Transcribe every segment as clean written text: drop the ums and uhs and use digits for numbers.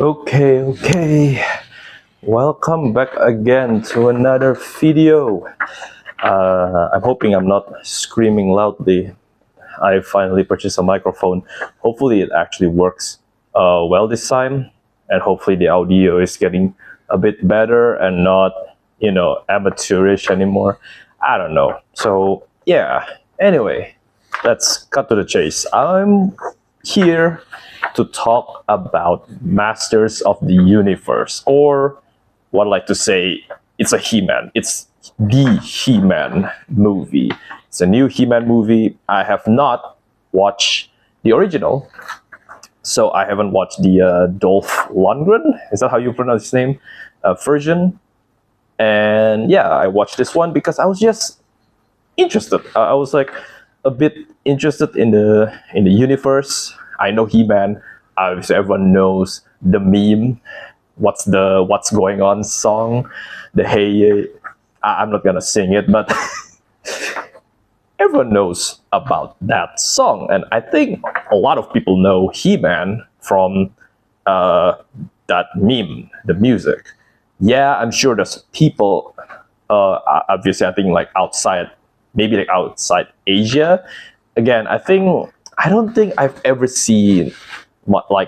Okay. Welcome back again to another video. I'm hoping I'm not screaming loudly. I finally purchased a microphone. Hopefully, it actually works well this time, and hopefully, the audio is getting a bit better and not, amateurish anymore. I don't know. So, yeah. Anyway, let's cut to the chase. I'm here to talk about Masters of the Universe, or what I like to say, it's a He-Man. It's the He-Man movie. It's a new He-Man movie. I have not watched the original, so I haven't watched the Dolph Lundgren. Is that how you pronounce his name? Version. And yeah, I watched this one because I was just interested. I was like a bit interested in the universe. I know He-Man. Obviously, everyone knows the meme. What's going on song, the hey. I'm not gonna sing it, but everyone knows about that song, and I think a lot of people know He-Man from that meme, the music. Yeah, I'm sure there's people. Obviously, I think like outside, maybe like outside Asia. Again, I don't think I've ever seen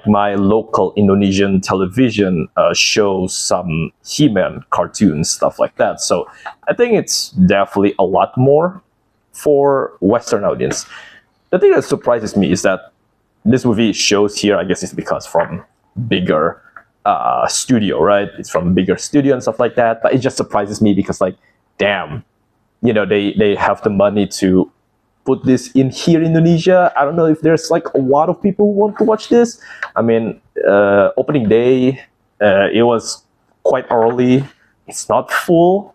my local Indonesian television shows some He-Man cartoons, stuff like that. So I think it's definitely a lot more for Western audience. The thing that surprises me is that this movie shows here, I guess it's because from bigger studio, right? It's from bigger studio and stuff like that. But it just surprises me because like, damn, they have the money to put this in here in Indonesia. I don't know if there's like a lot of people who want to watch this. I mean, opening day, it was quite early. It's not full.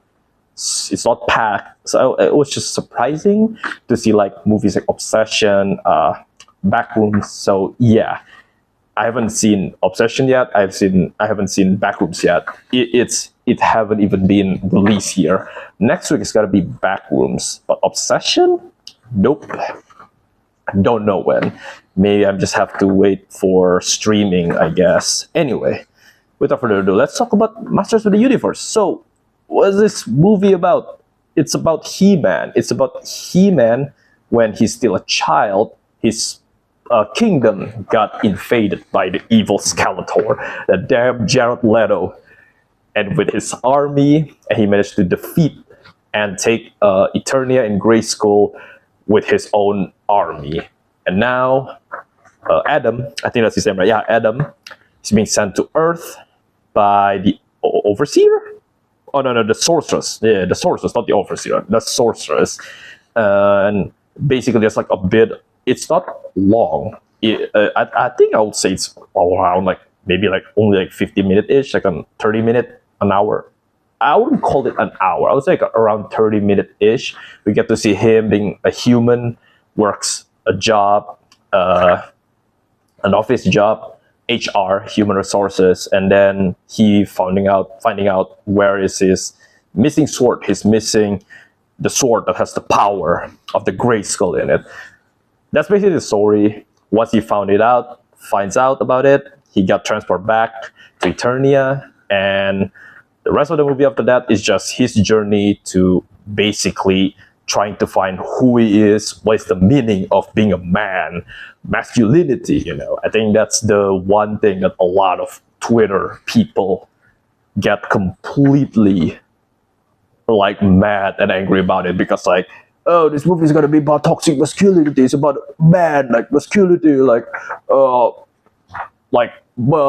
It's not packed. So it was just surprising to see like movies like Obsession, Backrooms. So yeah, I haven't seen Obsession yet. I haven't seen Backrooms yet. It haven't even been released here. Next week it's gotta be Backrooms, but Obsession, nope. Don't know when. Maybe I just have to wait for streaming, I guess. Anyway, without further ado, let's talk about Masters of the Universe. So, what is this movie about? It's about He-Man. It's about He-Man when he's still a child. His kingdom got invaded by the evil Skeletor, the damn Jared Leto, and with his army, and he managed to defeat and take Eternia and Grayskull with his own army. And now, Adam, I think that's his name, right? Yeah, Adam is being sent to Earth by the Overseer? Oh, no, the Sorceress. Yeah, the Sorceress, not the Overseer. The Sorceress. And basically, there's like a bit, it's not long. I think I would say it's around like, maybe like only like 50-minute-ish, like a 30-minute, an hour. I wouldn't call it an hour. I would say like around 30-minute-ish. We get to see him being a human, works a job, an office job, HR, human resources, and then he finding out where is his missing sword. He's missing the sword that has the power of the Grayskull in it. That's basically the story. Once he finds out about it, he got transported back to Eternia, and the rest of the movie after that is just his journey to basically trying to find who he is, what is the meaning of being a man, masculinity, I think that's the one thing that a lot of Twitter people get completely like mad and angry about it, because like, oh, this movie is gonna be about toxic masculinity, it's about man, like masculinity, like well,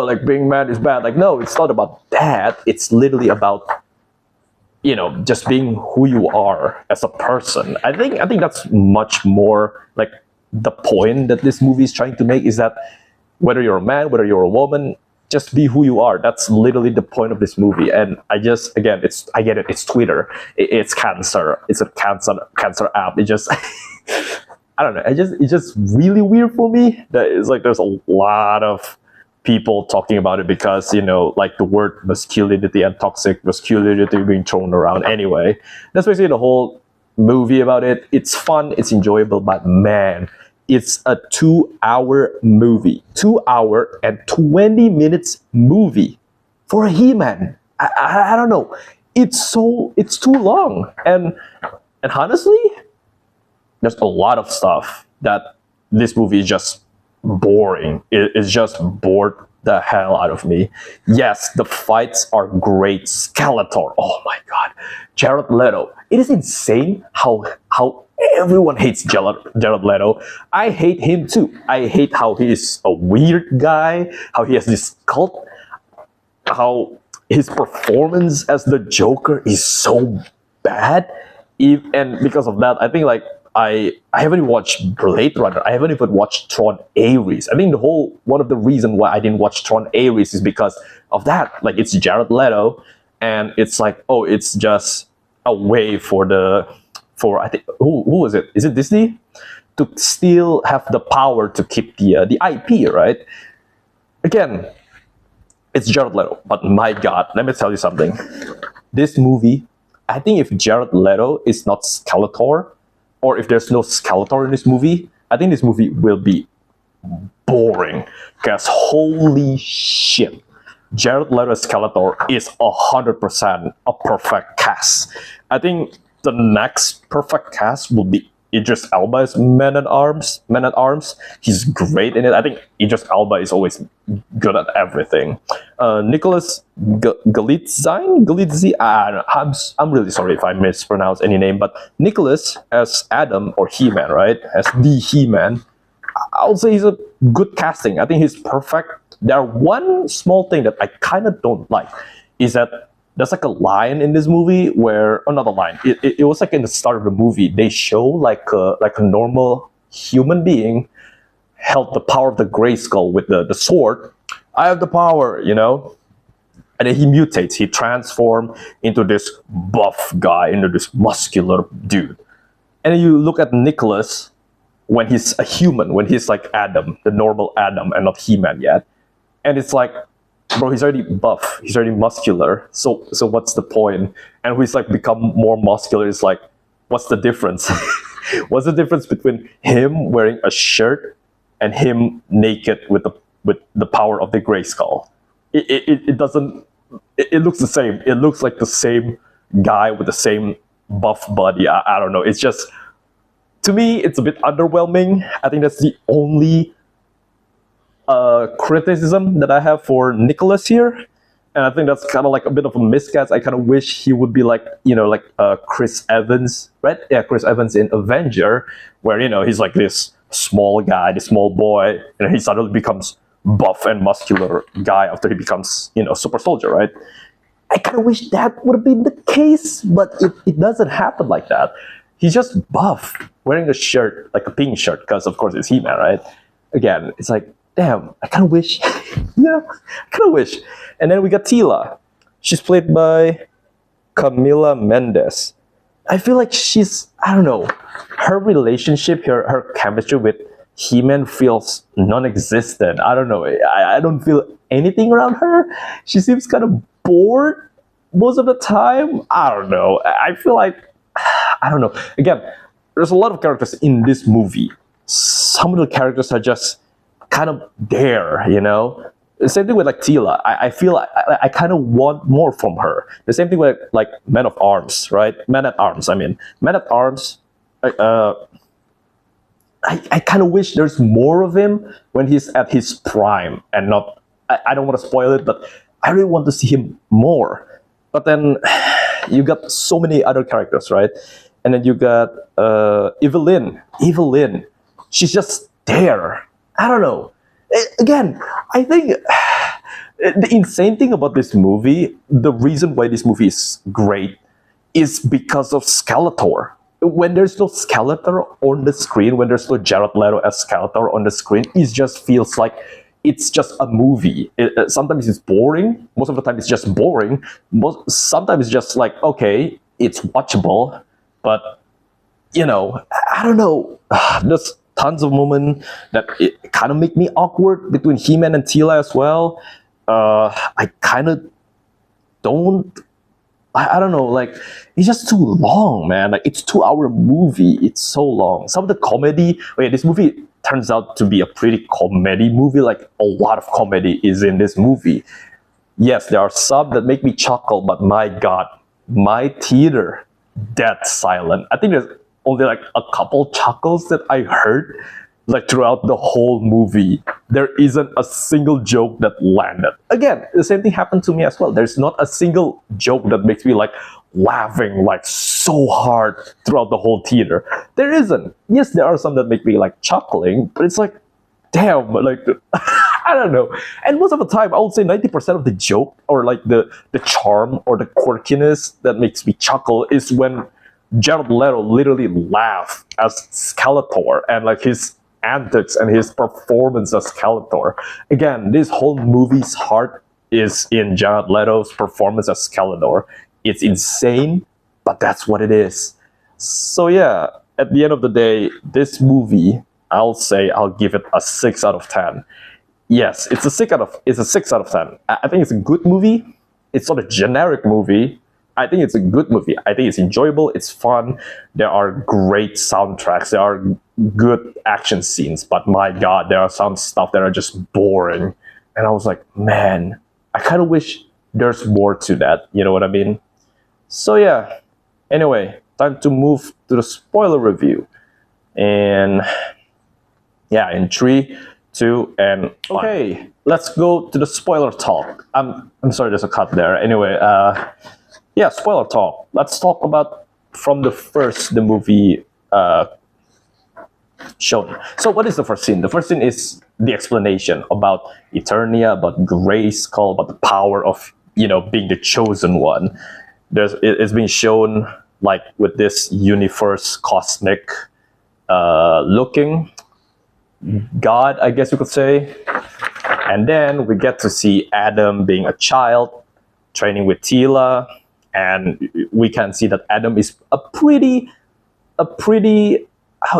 like being man is bad. Like, no, it's not about that. It's literally about, just being who you are as a person. I think that's much more like the point that this movie is trying to make, is that whether you're a man, whether you're a woman, just be who you are. That's literally the point of this movie. And I get it. It's Twitter. It's cancer. It's a cancer app. It just, I don't know. It's just really weird for me that it's like there's a lot of people talking about it, because like the word masculinity and toxic masculinity being thrown around. Anyway, that's basically the whole movie about it. It's fun, it's enjoyable, but man, it's a 2 hour movie, 2 hour and 20 minutes movie for a He-Man. I don't know. It's too long, and honestly, there's a lot of stuff that this movie is just boring. It's just bored the hell out of me. Yes, the fights are great. Skeletor, oh my god, Jared Leto. It is insane how everyone hates Jared Leto. I hate him too. I hate how he is a weird guy, how he has this cult, how his performance as the Joker is so bad. And because of that, I think like I haven't watched Blade Runner. I haven't even watched Tron Ares. I think one of the reasons why I didn't watch Tron Ares is because of that. Like it's Jared Leto, and it's like, oh, it's just a way for I think who was it? Is it Disney to still have the power to keep the IP, right? Again, it's Jared Leto, but my God, let me tell you something. This movie, I think if Jared Leto is not Skeletor, or if there's no Skeletor in this movie, I think this movie will be boring. Because holy shit, Jared Leto as Skeletor is 100% a perfect cast. I think the next perfect cast will be Idris Elba as Man at Arms. He's great in it. I think Idris Elba is always good at everything. Nicholas Galitzine. I'm really sorry if I mispronounce any name, but Nicholas as Adam or He-Man, right? As the He-Man. I'll say he's a good casting. I think he's perfect. There one small thing that I kind of don't like is that there's like a line in this movie where another line. It was like in the start of the movie they show like a normal human being held the power of the Grayskull with the sword. I have the power, you know. And then he mutates. He transforms into this buff guy, into this muscular dude. And then you look at Nicholas when he's a human, when he's like Adam, the normal Adam, and not He-Man yet. And it's like, bro, he's already buff, he's already muscular. So what's the point? And he's like become more muscular. It's like, what's the difference? What's the difference between him wearing a shirt and him naked with the power of the Grayskull? It doesn't. It looks the same. It looks like the same guy with the same buff body. I don't know. It's just, to me, it's a bit underwhelming. I think that's the only criticism that I have for Nicholas here, and I think that's kind of like a bit of a miscast. I kind of wish he would be like, you know, like Chris Evans, right? Yeah, Chris Evans in Avenger, where, you know, he's like this small guy, this small boy, and he suddenly becomes buff and muscular guy after he becomes, you know, super soldier, right? I kind of wish that would have been the case, but it doesn't happen like that. He's just buff, wearing a shirt, like a pink shirt, because of course it's He-Man, right? Again, it's like, damn, I kind of wish, yeah, I kind of wish. And then we got Tila. She's played by Camila Mendes. I feel like she's, I don't know, her relationship, her chemistry with He-Man feels non-existent. I don't know, I don't feel anything around her. She seems kind of bored most of the time. I don't know. I feel like, I don't know. Again, there's a lot of characters in this movie. Some of the characters are just kind of there, you know. The same thing with like Tila. I feel I kind of want more from her. The same thing with like Man at Arms, right? Man at Arms. I kind of wish there's more of him when he's at his prime and not. I don't want to spoil it, but I really want to see him more. But then you got so many other characters, right? And then you got Evelyn. She's just there. I don't know. Again, I think the insane thing about this movie, the reason why this movie is great, is because of Skeletor. When there's no Skeletor on the screen, when there's no Jared Leto as Skeletor on the screen, it just feels like it's just a movie. Sometimes it's boring. Most of the time it's just boring. Sometimes it's just like, okay, it's watchable, but, you know, I don't know. There's tons of moments that it kind of make me awkward between He-Man and Tila as well. I kind of don't. I don't know. Like, it's just too long, man. Like, it's 2 hour movie. It's so long. Some of the comedy. Oh yeah, this movie turns out to be a pretty comedy movie. Like a lot of comedy is in this movie. Yes, there are some that make me chuckle, but my God, my theater, dead silent. I think there's only like a couple chuckles that I heard like throughout the whole movie. There isn't a single joke that landed. Again, the same thing happened to me as well. There's not a single joke that makes me like laughing like so hard throughout the whole theater. There isn't. Yes, there are some that make me like chuckling, but it's like, damn, like I don't know. And most of the time, I would say 90% of the joke or like the charm or the quirkiness that makes me chuckle is when Jared Leto literally laughs as Skeletor and like his antics and his performance as Skeletor. Again, this whole movie's heart is in Jared Leto's performance as Skeletor. It's insane, but that's what it is. So yeah, at the end of the day, this movie, I'll say I'll give it a 6 out of 10. Yes, it's a 6 out of 10. I think it's a good movie. It's not a generic movie. I think it's a good movie. I think it's enjoyable. It's fun. There are great soundtracks. There are good action scenes. But my God, there are some stuff that are just boring. And I was like, man, I kind of wish there's more to that. You know what I mean? So yeah. Anyway, time to move to the spoiler review. And yeah, in 3, 2, and 1. Okay, let's go to the spoiler talk. I'm sorry, there's a cut there. Anyway, yeah, spoiler talk. Let's talk about from the movie shown. So what is the first scene? The first scene is the explanation about Eternia, about Grayskull, about the power of, you know, being the chosen one. It's being shown like with this universe cosmic looking God, I guess you could say. And then we get to see Adam being a child, training with Tila, and we can see that Adam is a pretty, how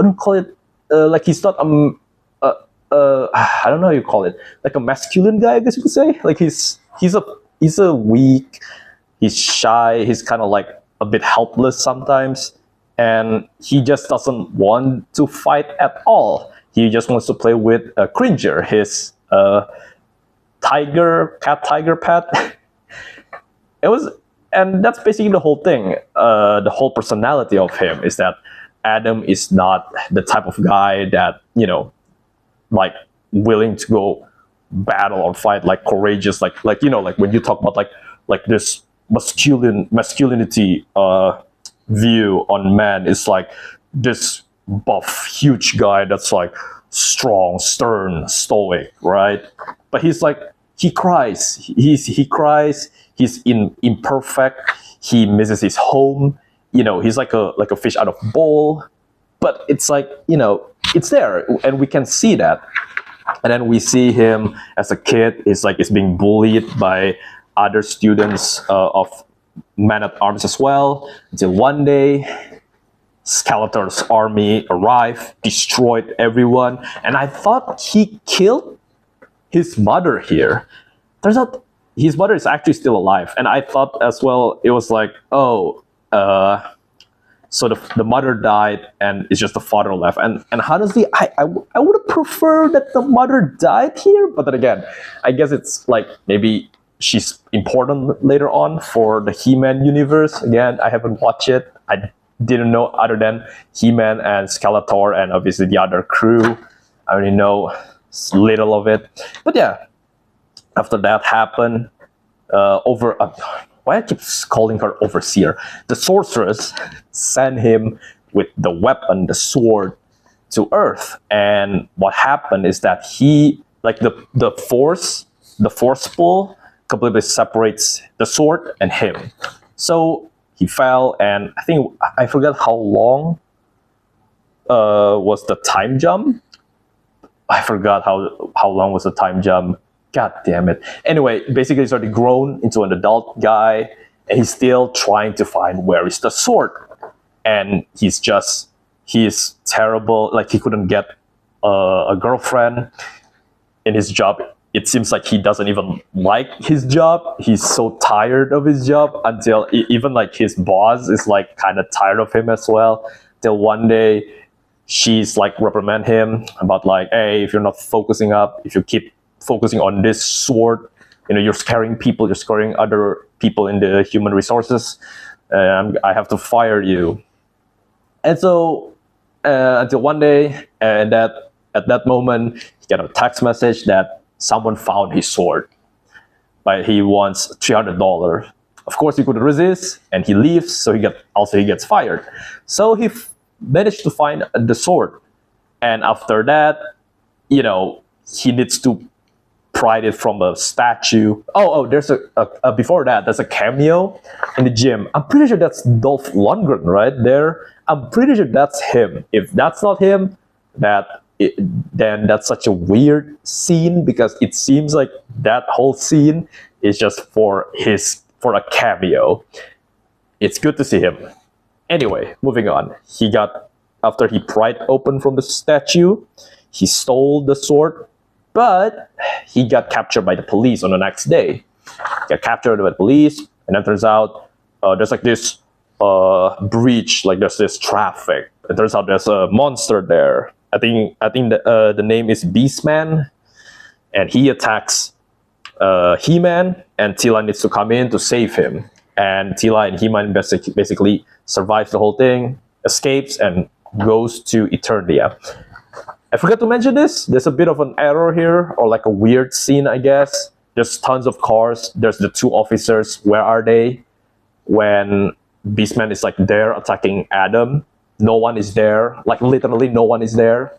do you call it? Like he's not I don't know how you call it, like a masculine guy, I guess you could say. Like he's a weak, he's shy, he's kind of like a bit helpless sometimes, and he just doesn't want to fight at all. He just wants to play with Cringer, his tiger pet. And that's basically the whole thing. The whole personality of him is that Adam is not the type of guy that, you know, like willing to go battle or fight, like courageous, like you know, like when you talk about like this masculinity view on man, is like this buff, huge guy that's like strong, stern, stoic, right? But he's like, he cries. He cries. He's imperfect. He misses his home. You know, he's like a fish out of bowl. But it's like, you know, it's there, and we can see that. And then we see him as a kid. Is being bullied by other students of Man-at-Arms as well. Until one day, Skeletor's army arrived, destroyed everyone, and I thought he killed his mother here. Turns out his mother is actually still alive, and I thought as well it was like, oh, so the mother died and it's just the father left. And honestly, I would have preferred that the mother died here, but then again, I guess it's like maybe she's important later on for the He-Man universe. Again, I haven't watched it. I didn't know other than He-Man and Skeletor and obviously the other crew. I only know little of it. But yeah, after that happened, why I keep calling her Overseer? The sorceress sent him with the weapon, the sword, to Earth. And what happened is that he, like the force pull completely separates the sword and him. So he fell, and I forgot how long was the time jump. I forgot how long was the time jump. God damn it. Anyway, basically he's already grown into an adult guy, and he's still trying to find where is the sword. And he's terrible. Like he couldn't get a girlfriend in his job. It seems like he doesn't even like his job. He's so tired of his job until even like his boss is like kind of tired of him as well. Till one day she's like reprimand him about like, hey, if you're not focusing up, if you keep focusing on this sword, you're scaring people, you're scaring other people in the human resources, I have to fire you. And so until one day, and that at that moment, he got a text message that someone found his sword, but he wants $300. Of course, he couldn't resist, and he leaves. So he gets fired. So he managed to find the sword, and after that, he needs to pried it from a statue. There's a before that, there's a cameo in the gym. I'm pretty sure that's Dolph Lundgren right there. I'm pretty sure that's him. If that's not him, then that's such a weird scene, because it seems like that whole scene is just for a cameo. It's good to see him. Anyway, moving on. After he pried open from the statue, he stole the sword, but he got captured by the police on the next day. Got captured by the police, and then turns out there's like this breach, like there's this traffic. It turns out there's a monster there. I think the name is Beastman, and he attacks He-Man, and Tila needs to come in to save him. And Tila and He-Man basically survives the whole thing, escapes, and goes to Eternia. I forgot to mention this. There's a bit of an error here, or like a weird scene, I guess. There's tons of cars. There's the two officers. Where are they? When Beastman is like there attacking Adam, no one is there. Like literally no one is there.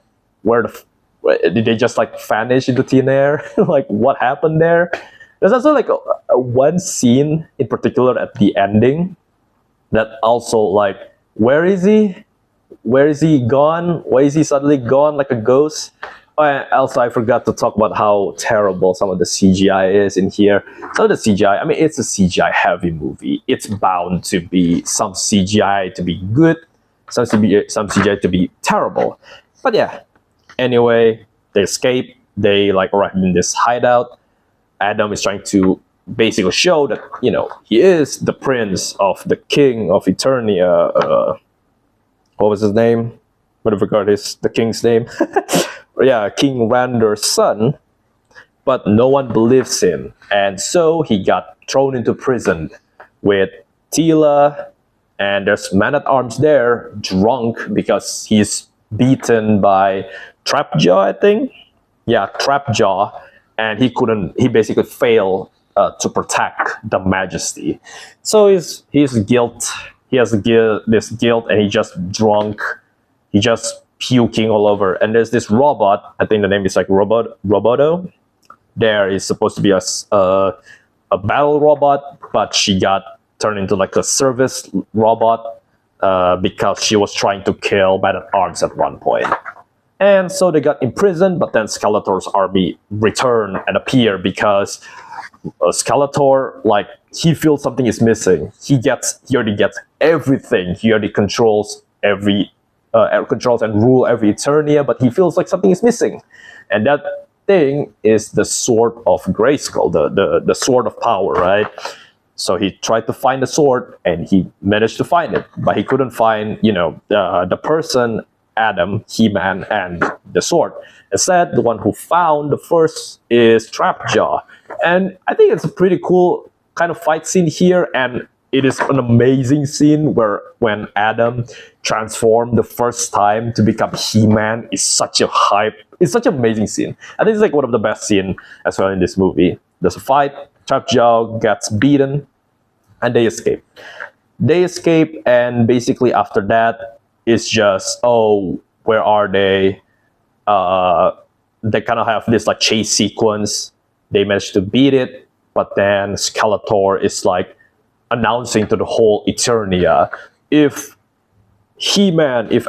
Did they just like vanish into thin air? Like what happened there? There's also like one scene in particular at the ending that also like, where is he? Where is he gone? Why is he suddenly gone like a ghost? Also, I forgot to talk about how terrible some of the CGI is in here. Some of the CGI, I mean, it's a CGI heavy movie. It's bound to be some CGI to be good, some CGI to be terrible. But yeah, anyway, they escape. They like arrive in this hideout. Adam is trying to basically show that, he is the prince of the king of Eternia. What was his name? What I forgot the king's name. Yeah, King Rander's son. But no one believes him. And so he got thrown into prison with Tila. And there's Man-at-Arms there, drunk, because he's beaten by Trapjaw, I think. Yeah, Trapjaw. And he basically failed to protect the Majesty. So he's guilt. He has this guilt, and he just drunk. He just puking all over. And there's this robot. I think the name is like Roboto. There is supposed to be a battle robot, but she got turned into like a service robot because she was trying to kill Man-at-Arms at one point. And so they got imprisoned, but then Skeletor's army returned and appeared because Skeletor, like, he feels something is missing. He already gets everything. He already controls controls and rule every Eternia, but he feels like something is missing. And that thing is the Sword of Grayskull, the Sword of Power, right? So he tried to find the sword, and he managed to find it, but he couldn't find, the person, Adam, He-Man, and the sword. Instead, the one who found the first is Trapjaw. And I think it's a pretty cool kind of fight scene here, and it is an amazing scene when Adam transformed the first time to become He-Man. It's such an amazing scene. I think it's like one of the best scenes as well in this movie. There's a fight, Trapjaw gets beaten, and they escape. And basically after that, it's just, where are they? They kind of have this like chase sequence. They managed to beat it, but then Skeletor is like announcing to the whole Eternia, if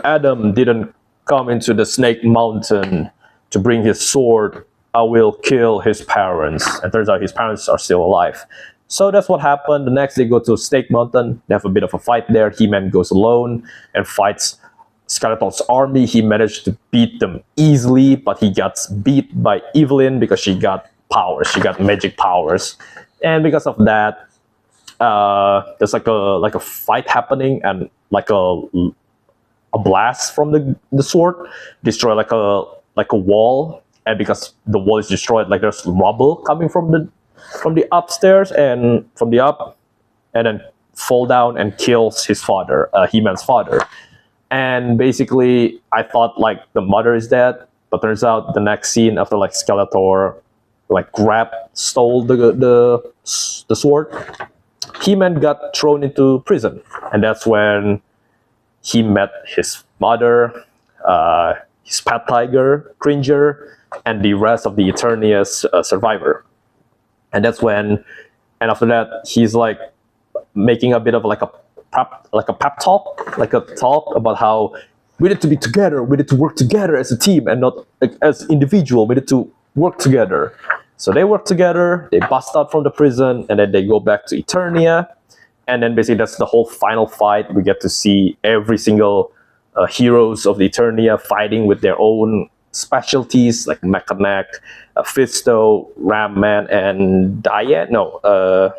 Adam didn't come into the Snake Mountain to bring his sword, I will kill his parents. And turns out his parents are still alive. So that's what happened. The next they go to Snake Mountain. They have a bit of a fight there. He-Man goes alone and fights Skeletor's army. He managed to beat them easily, but he gets beat by Evelyn because she got powers. She got magic powers. And because of that, there's like a fight happening, and like a a blast from the sword, destroy like a wall, and because the wall is destroyed, like there's rubble coming from the upstairs and from the up, and then fall down and kills his father, He-Man's father. And basically, I thought like the mother is dead, but turns out the next scene after like Skeletor like stole the sword, He-Man got thrown into prison, and that's when he met his mother, his pet tiger, Cringer, and the rest of the Eternia's survivor. And that's when, and after that, he's like making a bit of like a pep talk, like a talk about how we need to be together, we need to work together as a team and not like, as individual. We need to work together. So they work together, they bust out from the prison, and then they go back to Eternia. And then basically that's the whole final fight. We get to see every single heroes of the Eternia fighting with their own specialties, like Mechanic, Fisto, Ram Man, and Diane. No,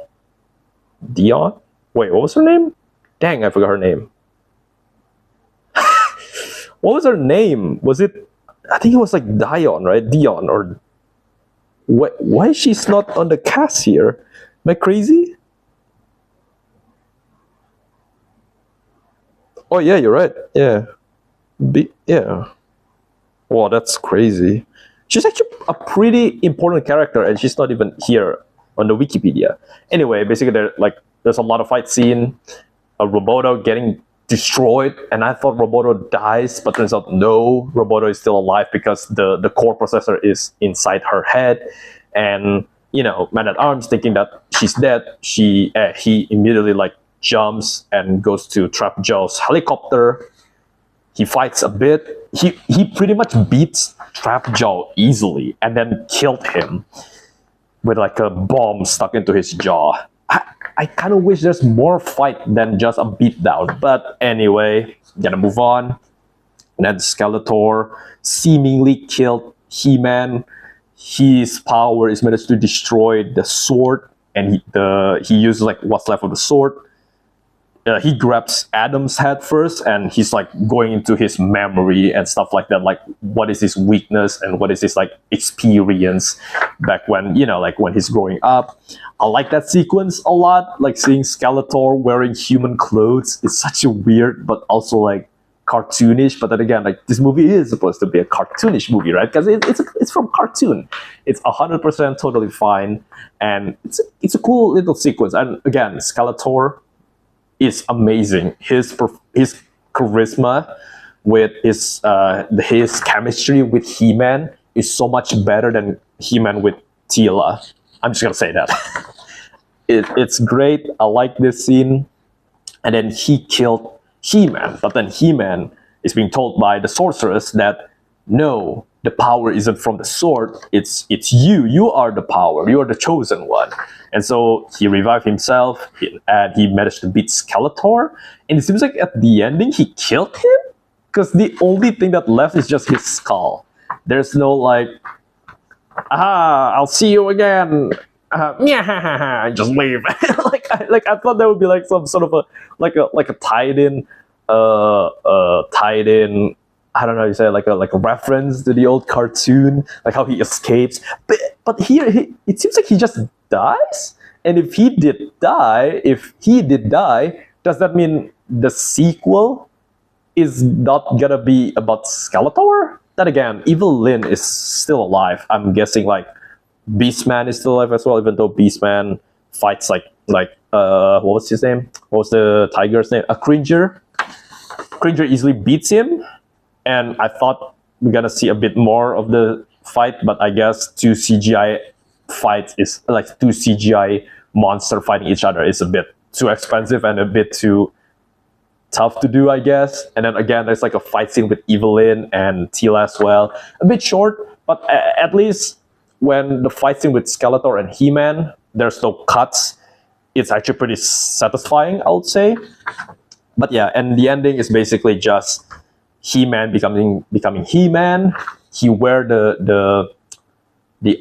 Dion? Wait, what was her name? Dang, I forgot her name. What was her name? Was it? I think it was like Dion, right? Dion or why she's not on the cast here? Am I crazy? Oh yeah, you're right. Yeah, yeah. Wow, that's crazy. She's actually a pretty important character, and she's not even here on the Wikipedia. Anyway, basically, there's a lot of fight scene. Roboto getting destroyed, and I thought Roboto dies, but turns out no, Roboto is still alive because the core processor is inside her head. And Man at Arms thinking that she's dead, he immediately like jumps and goes to Trap Jaw's helicopter. He fights a bit. He pretty much beats Trap Jaw easily, and then killed him with like a bomb stuck into his jaw. I kind of wish there's more fight than just a beatdown. But anyway, gonna move on. And then Skeletor seemingly killed He-Man. His power is managed to destroy the sword, and he uses like what's left of the sword. He grabs Adam's head first, and he's like going into his memory and stuff like that. Like, what is his weakness and what is his like experience back when like when he's growing up. I like that sequence a lot. Like seeing Skeletor wearing human clothes is such a weird, but also like cartoonish. But then again, like this movie is supposed to be a cartoonish movie, right? Because it's from cartoon. It's 100% totally fine, and it's a cool little sequence. And again, Skeletor is amazing. His charisma with his chemistry with He-Man is so much better than He-Man with Teela. I'm just gonna say that. It's great. I like this scene. And then he killed He-Man, but then He-Man is being told by the sorceress that no, the power isn't from the sword. It's you. You are the power. You are the chosen one. And so he revived himself, and he managed to beat Skeletor. And it seems like at the ending, he killed him? Because the only thing that left is just his skull. There's no like, aha, I'll see you again. Just leave. I thought that would be like some sort of a tied in, I don't know how you say it, like a reference to the old cartoon, like how he escapes. But here it seems like he just dies. And if he did die, does that mean the sequel is not gonna be about Skeletor? Then again, Evil Lyn is still alive. I'm guessing like Beastman is still alive as well, even though Beastman fights like what was his name? What was the tiger's name? A Cringer. Cringer easily beats him. And I thought we're gonna see a bit more of the fight, but I guess two CGI monster fighting each other is a bit too expensive and a bit too tough to do, I guess. And then again, there's like a fight scene with Evelyn and Teela as well. A bit short, but at least when the fight scene with Skeletor and He-Man, there's no cuts. It's actually pretty satisfying, I would say. But yeah, and the ending is basically just He-Man becoming He-Man. He wear the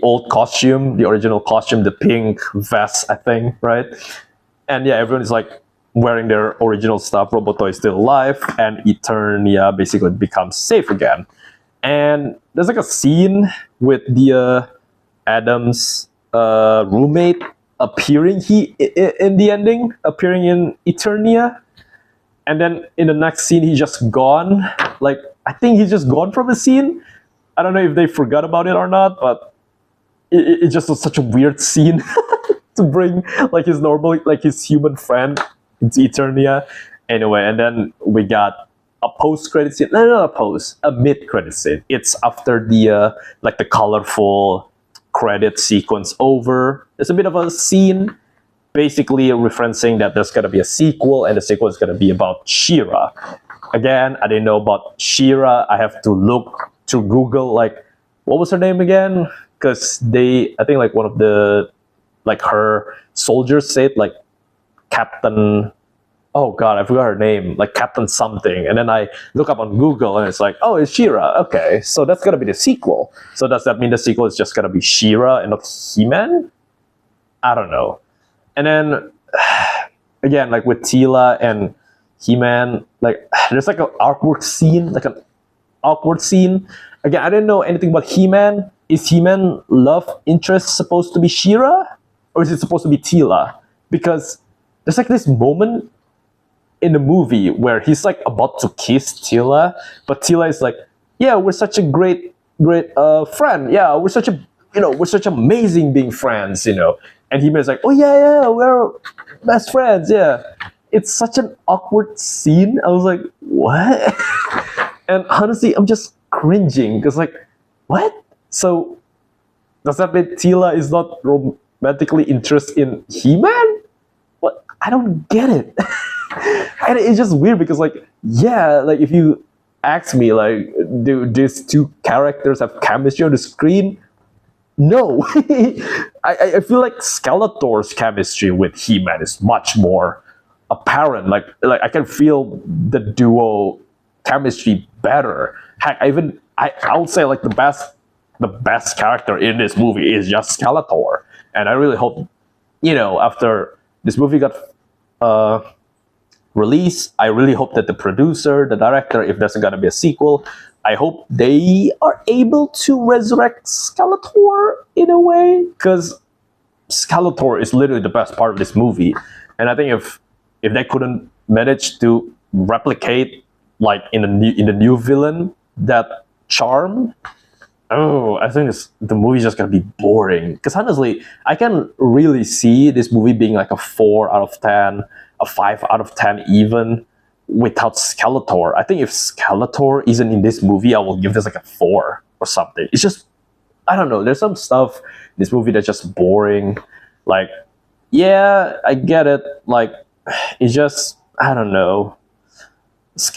old costume, the original costume, the pink vest, I think, right? And yeah, everyone is like wearing their original stuff. Roboto is still alive, and Eternia basically becomes safe again. And there's like a scene with the Adam's roommate appearing in the ending, appearing in Eternia, and then in the next scene he's just gone. Like, I think he's just gone from the scene. I don't know if they forgot about it or not, but it just was such a weird scene to bring like his normal, like his human friend into Eternia. Anyway, and then we got a post-credit scene. No, not a post, a mid-credit scene. It's after the like the colorful credit sequence over. There's a bit of a scene basically referencing that there's gonna be a sequel, and the sequel is gonna be about She-Ra. Again, I didn't know about She-Ra. I have to look through Google, like, what was her name again? Because I think like one of the, like her soldiers said like Captain, oh god, I forgot her name, like Captain something. And then I look up on Google and it's like, oh, it's She-Ra. Okay, so that's gonna be the sequel. So does that mean the sequel is just gonna be She-Ra and not He-Man? I don't know. And then again, like with Teela and He-Man, like there's like an awkward scene, Again, I didn't know anything about He-Man. Is He-Man love interest supposed to be She-Ra? Or is it supposed to be Teela? Because there's like this moment in the movie where he's like about to kiss Teela, but Teela is like, yeah, we're such a great friend. Yeah, we're such amazing being friends, And He-Man's like, oh yeah, we're best friends, yeah. It's such an awkward scene. I was like, what? And honestly, I'm just cringing because like, what? So does that mean Teela is not romantically interested in He-Man? What? I don't get it. And it's just weird because like, yeah, like if you ask me like, do these two characters have chemistry on the screen? No. I feel like Skeletor's chemistry with He-Man is much more apparent. Like I can feel the duo chemistry better. Heck, I would say like the best character in this movie is just Skeletor. And I really hope, after this movie got released, I really hope that the producer, the director, if there's gonna be a sequel, I hope they are able to resurrect Skeletor in a way, because Skeletor is literally the best part of this movie. And I think if they couldn't manage to replicate like in the new villain that charm, I think the movie's just gonna be boring. Because honestly, I can really see this movie being like a 4 out of 10, a 5 out of 10 even, without Skeletor. I think if Skeletor isn't in this movie, I will give this like a 4 or something. It's just, I don't know, there's some stuff in this movie that's just boring. Like, yeah, I get it. Like, it's just, I don't know.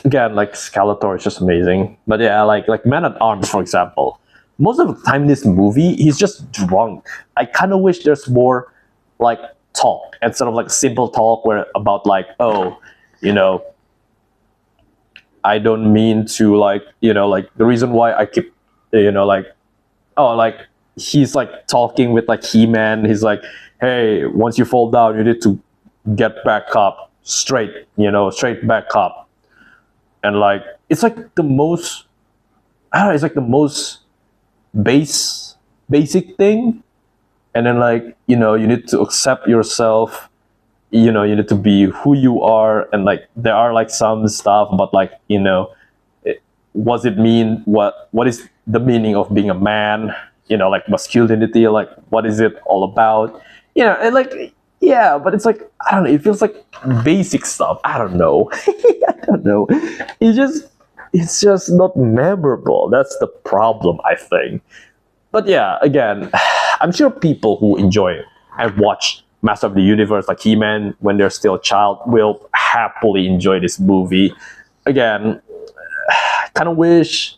Again, like Skeletor is just amazing. But yeah, like Man-at-Arms, for example. Most of the time in this movie, he's just drunk. I kind of wish there's more like talk instead of like simple talk where about like, oh, I don't mean to like, like the reason why I keep, like, oh, like he's like talking with like He-Man. He's like, hey, once you fall down, you need to get back up straight, straight back up. And like, it's like the most, I don't know, it's like the most basic thing. And then like, you need to accept yourself, you need to be who you are. And like, there are like some stuff about like, what does it mean? What is the meaning of being a man? Like masculinity, like what is it all about? And like, yeah, but it's like, I don't know, it feels like basic stuff. I don't know. I don't know. It's just not memorable. That's the problem, I think. But yeah, again, I'm sure people who enjoy and watch Master of the Universe, like He-Man, when they're still a child, will happily enjoy this movie. Again, I kind of wish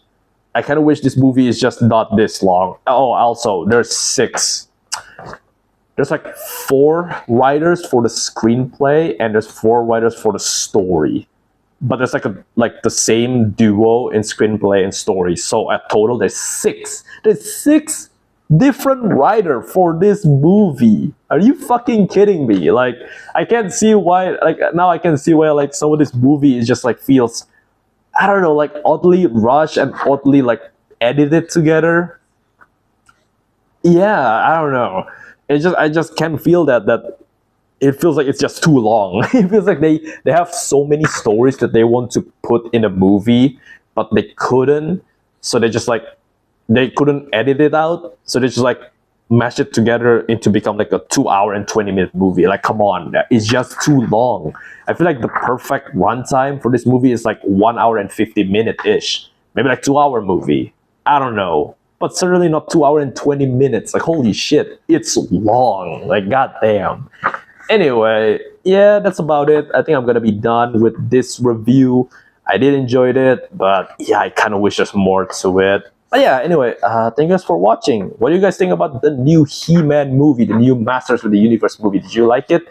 this movie is just not this long. Oh, also, there's like 4 writers for the screenplay and there's 4 writers for the story. But there's like the same duo in screenplay and story. So at total, there's 6. There's 6 different writer for this movie. Are you fucking kidding me? Like, I can't see why. Like, now I can see why like some of this movie is just like feels, I don't know, like oddly rushed and oddly like edited together. Yeah, I don't know. I just can't feel that it feels like it's just too long. It feels like they have so many stories that they want to put in a movie, but they couldn't. So they couldn't edit it out. So they just like mash it together into become like a 2 hour and 20 minute movie. Like, come on, it's just too long. I feel like the perfect runtime for this movie is like 1 hour and 50 minute ish. Maybe like 2 hour movie. I don't know. But certainly not 2 hour and 20 minutes. Like, holy shit, it's long. Like, goddamn. Anyway, yeah, that's about it. I think I'm gonna be done with this review. I did enjoy it, but yeah, I kind of wish there's more to it. But yeah, anyway, thank you guys for watching. What do you guys think about the new He-Man movie, the new Masters of the Universe movie? Did you like it?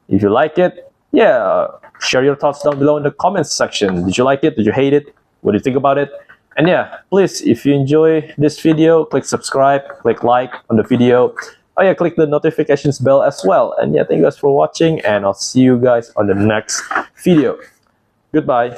If you like it, yeah, share your thoughts down below in the comments section. Did you like it? Did you hate it? What do you think about it? And yeah, please, if you enjoy this video, click subscribe, click like on the video. Oh yeah, click the notifications bell as well. And yeah, thank you guys for watching, and I'll see you guys on the next video. Goodbye.